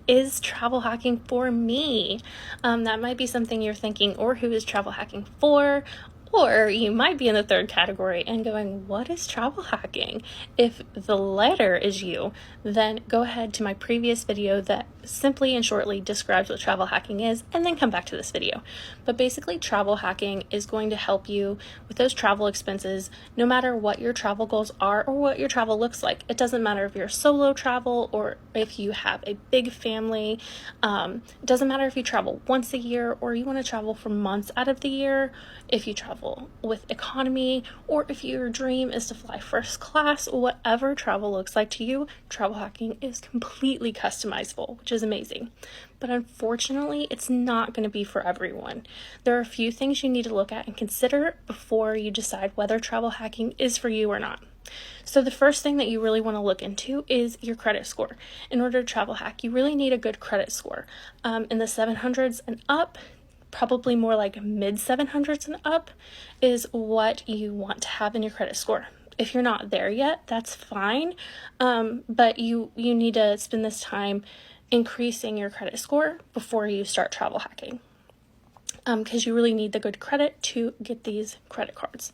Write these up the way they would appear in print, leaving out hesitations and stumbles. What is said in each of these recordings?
is travel hacking for me? That might be something you're thinking, or who is travel hacking for? Or you might be in the third category and going, what is travel hacking? If the latter is you, then go ahead to my previous video that simply and shortly describes what travel hacking is, and then come back to this video. But basically, travel hacking is going to help you with those travel expenses, no matter what your travel goals are or what your travel looks like. It doesn't matter if you're solo travel or if you have a big family. It doesn't matter if you travel once a year or you want to travel for months out of the year, if you travel with economy, or if your dream is to fly first class. Whatever travel looks like to you, travel hacking is completely customizable, which is amazing. But unfortunately, it's not going to be for everyone. There are a few things you need to look at and consider before you decide whether travel hacking is for you or not. So the first thing that you really want to look into is your credit score. In order to travel hack, you really need a good credit score. In the 700s and up, probably more like mid 700s and up, is what you want to have in your credit score. If you're not there yet, that's fine, but you need to spend this time increasing your credit score before you start travel hacking, because you really need the good credit to get these credit cards.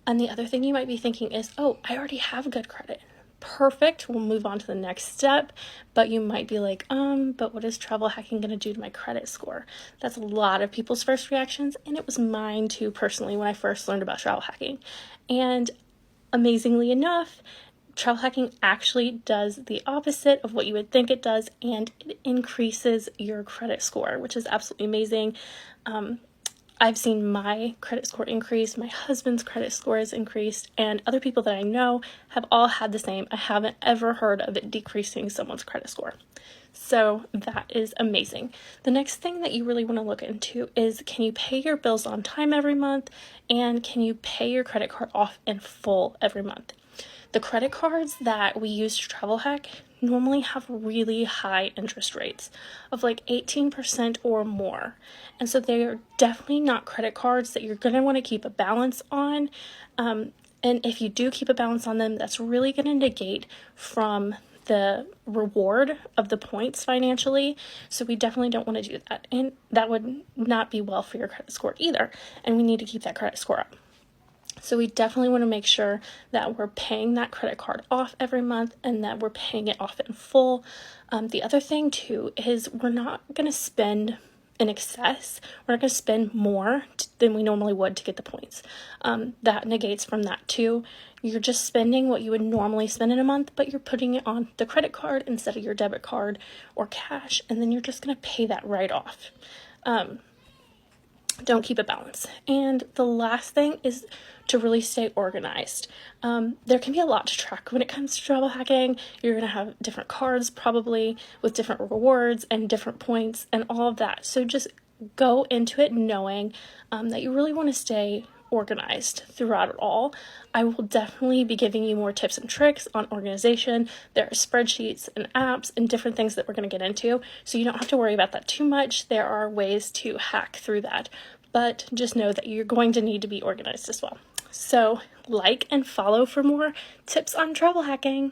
And the other thing you might be thinking is, oh, I already have good credit. Perfect, we'll move on to the next step. But you might be like, but what is travel hacking going to do to my credit score? That's a lot of people's first reactions, and it was mine too, personally, when I first learned about travel hacking. And amazingly enough, travel hacking actually does the opposite of what you would think it does, and it increases your credit score, which is absolutely amazing. I've seen my credit score increase, my husband's credit score has increased, and other people that I know have all had the same. I haven't ever heard of it decreasing someone's credit score. So that is amazing. The next thing that you really want to look into is, can you pay your bills on time every month, and can you pay your credit card off in full every month? The credit cards that we use to travel hack normally have really high interest rates of like 18% or more. And so they are definitely not credit cards that you're going to want to keep a balance on. And if you do keep a balance on them, that's really going to negate from the reward of the points financially. So we definitely don't want to do that. And that would not be well for your credit score either. And we need to keep that credit score up. So we definitely want to make sure that we're paying that credit card off every month and that we're paying it off in full. The other thing too is we're not going to spend in excess. We're not going to spend more than we normally would to get the points. That negates from that too. You're just spending what you would normally spend in a month, but you're putting it on the credit card instead of your debit card or cash, and then you're just going to pay that right off. Don't keep a balance. And the last thing is to really stay organized. There can be a lot to track when it comes to travel hacking. You're going to have different cards probably with different rewards and different points and all of that. So just go into it knowing that you really want to stay organized throughout it all. I will definitely be giving you more tips and tricks on organization. There are spreadsheets and apps and different things that we're going to get into, so you don't have to worry about that too much. There are ways to hack through that, but just know that you're going to need to be organized as well. So like and follow for more tips on travel hacking.